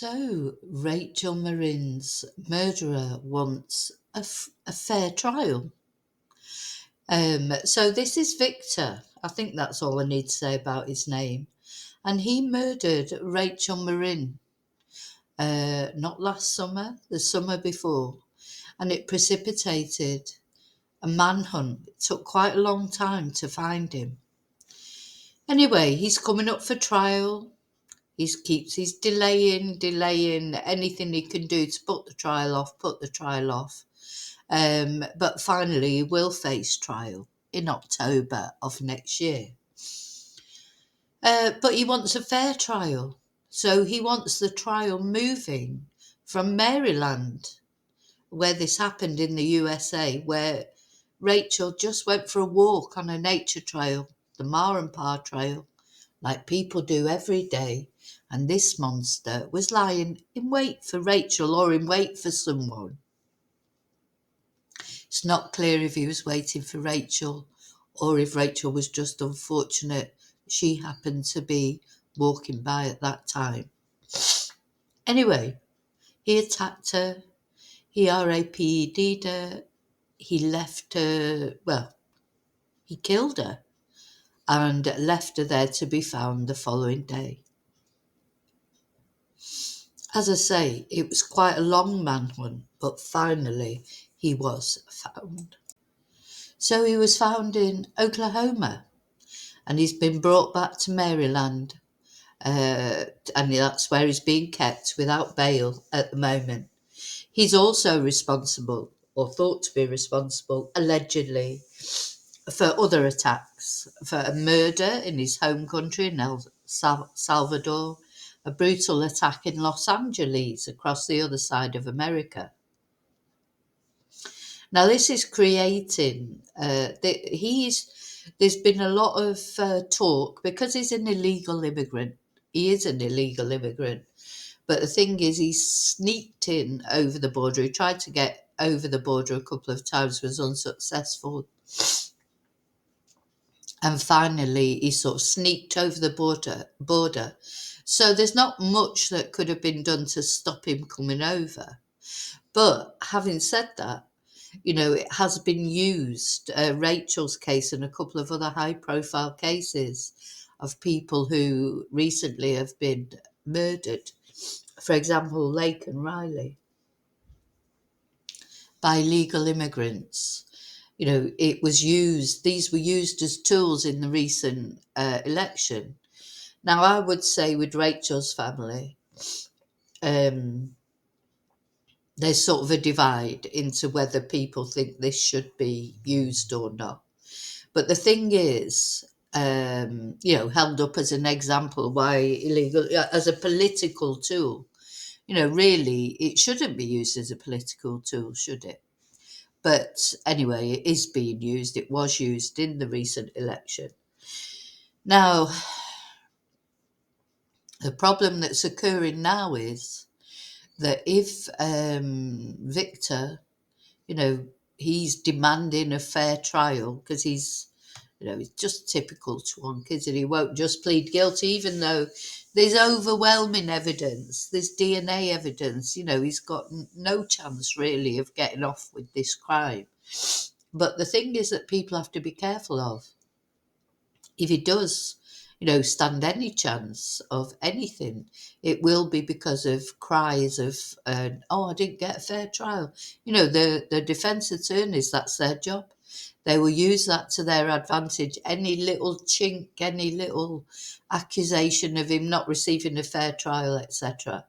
So, Rachel Morin's murderer wants a fair trial. So this is Victor. I think that's all I need to say about his name. And he murdered Rachel Morin, not last summer, the summer before. And it precipitated a manhunt. It took quite a long time to find him. Anyway, he's coming up for trial. He's delaying anything he can do to put the trial off. But finally, he will face trial in October of next year. But he wants a fair trial. So he wants the trial moving from Maryland, where this happened in the USA, where Rachel just went for a walk on a nature trail, the Morin Trail, like people do every day. And this monster was lying in wait for Rachel or in wait for someone. It's not clear if he was waiting for Rachel or if Rachel was just unfortunate she happened to be walking by at that time. Anyway, he attacked her, he RAPD'd her, he left her, well, he killed her and left her there to be found the following day. As I say, it was quite a long manhunt, but finally he was found. So he was found in Oklahoma and he's been brought back to Maryland. And that's where he's being kept without bail at the moment. He's also responsible, or thought to be responsible, allegedly, for other attacks, for a murder in his home country in Salvador, a brutal attack in Los Angeles across the other side of America. Now, this is creating, there's been a lot of talk because he's an illegal immigrant. He is an illegal immigrant. But the thing is, he sneaked in over the border. He tried to get over the border a couple of times, was unsuccessful. And finally, he sort of sneaked over the border. So there's not much that could have been done to stop him coming over. But having said that, it has been used, Rachel's case and a couple of other high-profile cases of people who recently have been murdered. For example, Lake and Riley, by illegal immigrants. It was used, these were used as tools in the recent election. Now, I would say with Rachel's family, there's sort of a divide into whether people think this should be used or not. But the thing is, held up as an example why illegal, as a political tool, really it shouldn't be used as a political tool, should it? But anyway, it is being used. It was used in the recent election. Now, the problem that's occurring now is that if Victor, he's demanding a fair trial because he's just typical twonk, isn't he? He won't just plead guilty, even though there's overwhelming evidence, there's DNA evidence, he's got no chance really of getting off with this crime. But the thing is that people have to be careful of. If he does, stand any chance of anything, it will be because of cries of, I didn't get a fair trial. The defence attorneys, that's their job. They will use that to their advantage. Any little chink, any little accusation of him not receiving a fair trial, etc.,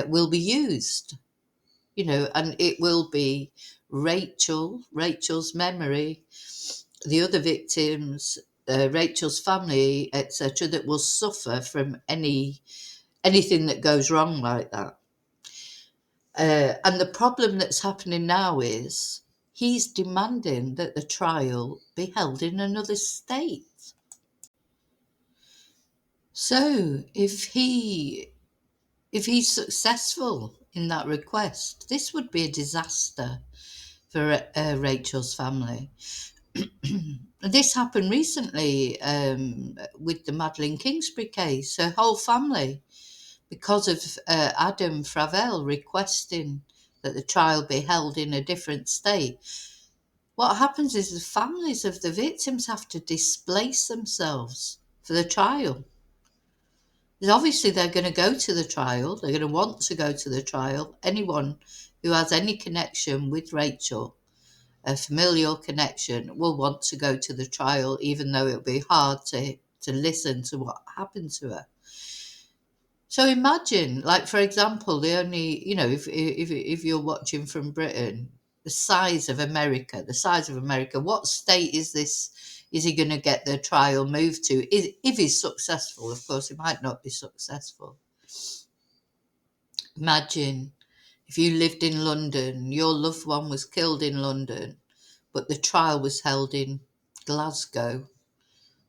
will be used. And it will be Rachel's memory, the other victims, Rachel's family, etc., that will suffer from anything that goes wrong like that. And the problem that's happening now is he's demanding that the trial be held in another state. So if he's successful in that request, this would be a disaster for Rachel's family. This happened recently with the Madeleine Kingsbury case. Her whole family because of Adam Fravel requesting that the trial be held in a different state. What happens is the families of the victims have to displace themselves for the trial. Because obviously they're going to go to the trial, they're going to want to go to the trial. Anyone who has any connection with Rachel, a familial connection, will want to go to the trial, even though it'll be hard to listen to what happened to her. So imagine, like for example, the only, if you're watching from Britain, the size of America, what state is this? Is he going to get the trial moved to? If he's successful, of course, he might not be successful. Imagine if you lived in London, your loved one was killed in London, but the trial was held in Glasgow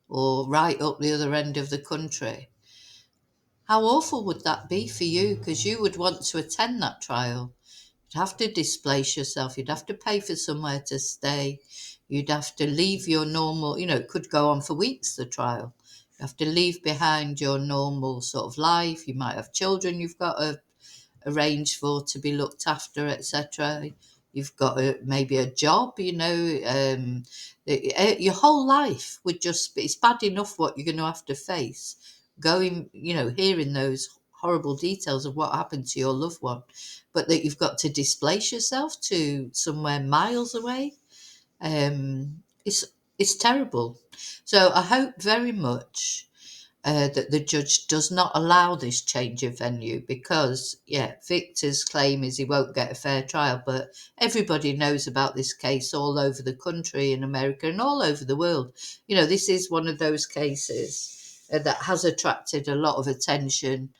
or right up the other end of the country. How awful would that be for you? Because you would want to attend that trial. You'd have to displace yourself. You'd have to pay for somewhere to stay. You'd have to leave your normal, it could go on for weeks, the trial. You have to leave behind your normal sort of life. You might have children you've got to arrange for to be looked after, etc. You've got maybe a job, your whole life would just be, it's bad enough what you're going to have to face going, hearing those horrible details of what happened to your loved one, but that you've got to displace yourself to somewhere miles away. It's terrible. So I hope very much that the judge does not allow this change of venue because, Victor's claim is he won't get a fair trial, but everybody knows about this case all over the country in America and all over the world. This is one of those cases that has attracted a lot of attention.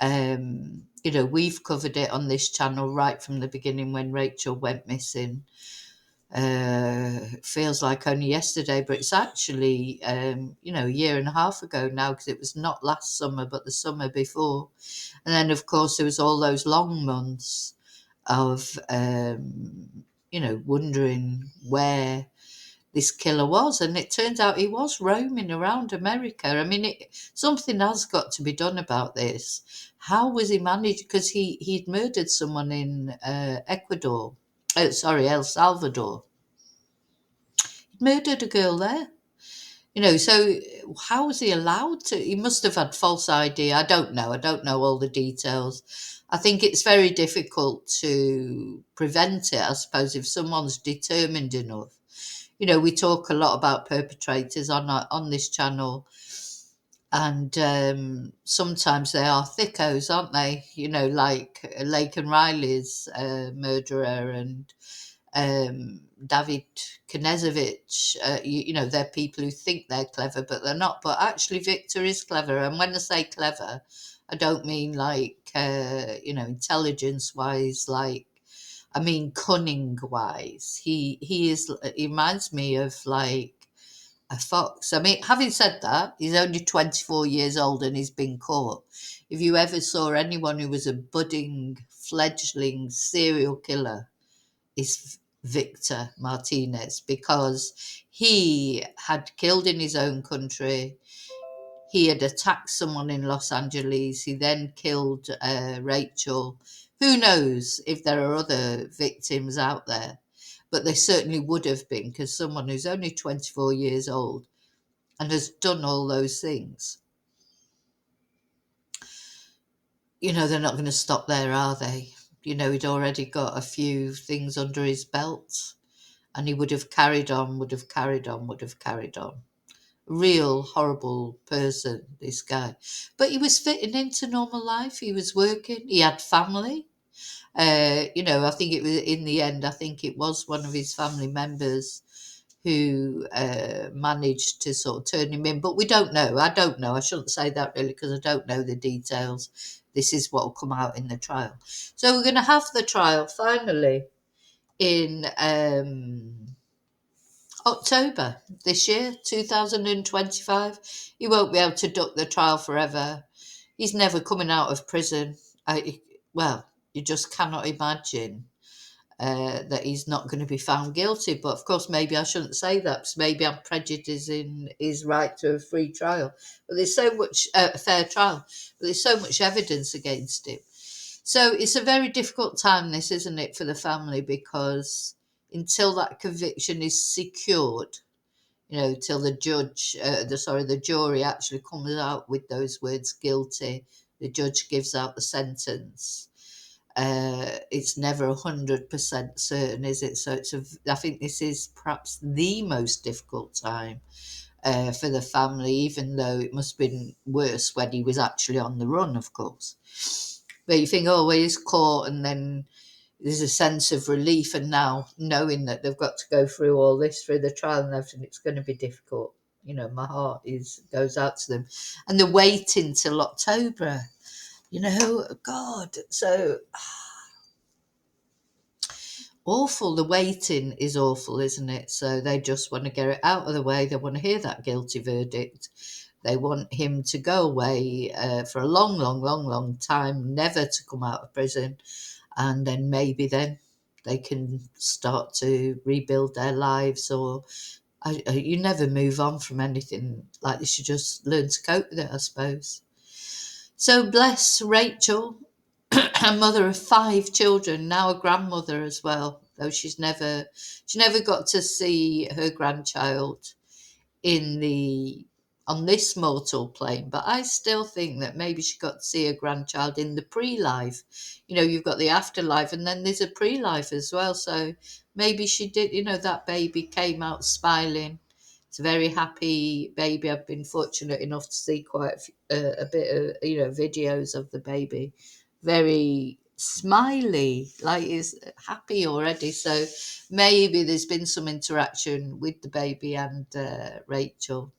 We've covered it on this channel right from the beginning when Rachel went missing. It feels like only yesterday, but it's actually, a year and a half ago now, because it was not last summer, but the summer before. And then, of course, there was all those long months of, wondering where this killer was. And it turns out he was roaming around America. I mean, something has got to be done about this. How was he managed? Because he'd murdered someone in Ecuador. El Salvador. He murdered a girl there. So how was he allowed to? He must have had false ID. I don't know. I don't know all the details. I think it's very difficult to prevent it, I suppose, if someone's determined enough. We talk a lot about perpetrators on this channel, and sometimes they are thickos, aren't they? Like Lake and Riley's murderer and David Knezevich. They're people who think they're clever, but they're not. But actually, Victor is clever. And when I say clever, I don't mean like, intelligence wise, I mean cunning wise. He reminds me of like a fox. I mean, having said that, he's only 24 years old and he's been caught. If you ever saw anyone who was a budding, fledgling serial killer, it's Victor Martinez, because he had killed in his own country. He had attacked someone in Los Angeles. He then killed Rachel. Who knows if there are other victims out there? But there certainly would have been, because someone who's only 24 years old and has done all those things, they're not going to stop there, are they? He'd already got a few things under his belt, and he would have carried on, would have carried on, would have carried on. Real horrible person, this guy. But he was fitting into normal life. He was working. He had family. I think it was, in the end, I think it was one of his family members who managed to sort of turn him in. But we don't know. I don't know. I shouldn't say that really, because I don't know the details. This is what will come out in the trial. So we're going to have the trial finally in October this year, 2025. He won't be able to duck the trial forever. He's never coming out of prison. Well, you just cannot imagine that he's not going to be found guilty. But of course, maybe I shouldn't say that, because maybe I'm prejudicing his right to a free trial. But there's so much fair trial, but there's so much evidence against him. So it's a very difficult time, this, isn't it, for the family, because until that conviction is secured, till the the jury actually comes out with those words guilty, the judge gives out the sentence. It's never 100% certain, is it? So I think this is perhaps the most difficult time for the family, even though it must have been worse when he was actually on the run, of course. But you think, oh, well, he's caught, and then there's a sense of relief, and now knowing that they've got to go through all this, through the trial and everything, it's going to be difficult. My heart goes out to them, and the waiting till October. God, so awful. The waiting is awful, isn't it? So they just want to get it out of the way. They want to hear that guilty verdict. They want him to go away for a long, long, long, long time, never to come out of prison. And then maybe then they can start to rebuild their lives, or you never move on from anything like this. You just learn to cope with it, I suppose. So bless Rachel, a mother of 5 children, now a grandmother as well, though she never got to see her grandchild on this mortal plane. But I still think that maybe she got to see her grandchild in the pre-life. You've got the afterlife, and then there's a pre-life as well. So maybe she did, that baby came out smiling. It's a very happy baby. I've been fortunate enough to see quite a bit of, videos of the baby. Very smiley, like is happy already. So maybe there's been some interaction with the baby and Rachel.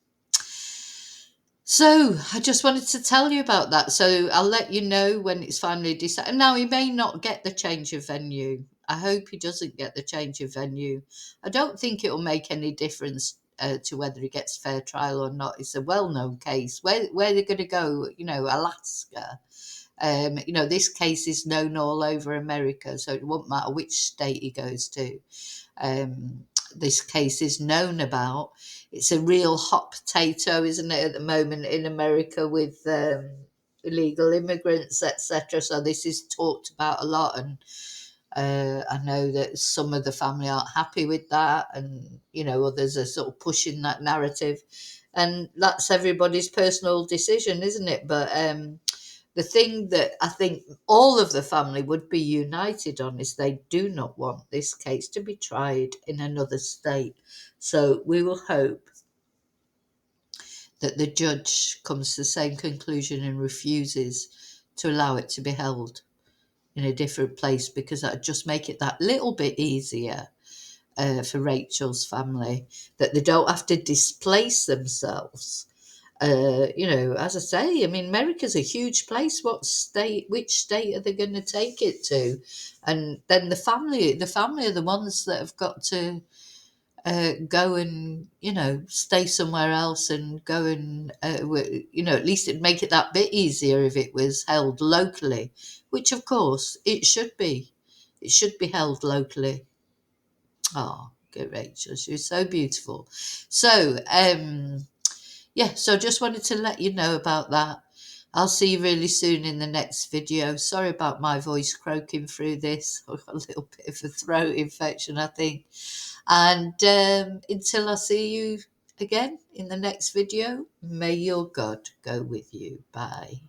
So I just wanted to tell you about that. So I'll let you know when it's finally decided. Now, he may not get the change of venue. I hope he doesn't get the change of venue. I don't think it will make any difference to whether he gets fair trial or not. It's a well-known case. Where they're going to go, Alaska. This case is known all over America, so it won't matter which state he goes to. This case is known about. It's a real hot potato, isn't it, at the moment in America with illegal immigrants, etc. So this is talked about a lot, and I know that some of the family aren't happy with that, and others are sort of pushing that narrative, and that's everybody's personal decision, isn't it? But the thing that I think all of the family would be united on is they do not want this case to be tried in another state. So we will hope that the judge comes to the same conclusion and refuses to allow it to be held in a different place, because that would just make it that little bit easier for Rachel's family, that they don't have to displace themselves. As I say, America's a huge place. Which state are they going to take it to? And then the family are the ones that have got to go and, stay somewhere else and go and, at least it'd make it that bit easier if it was held locally, which of course it should be. It should be held locally. Oh, good Rachel. She was so beautiful. So, so just wanted to let you know about that. I'll see you really soon in the next video. Sorry about my voice croaking through this. I've got a little bit of a throat infection, I think. And until I see you again in the next video, may your God go with you. Bye.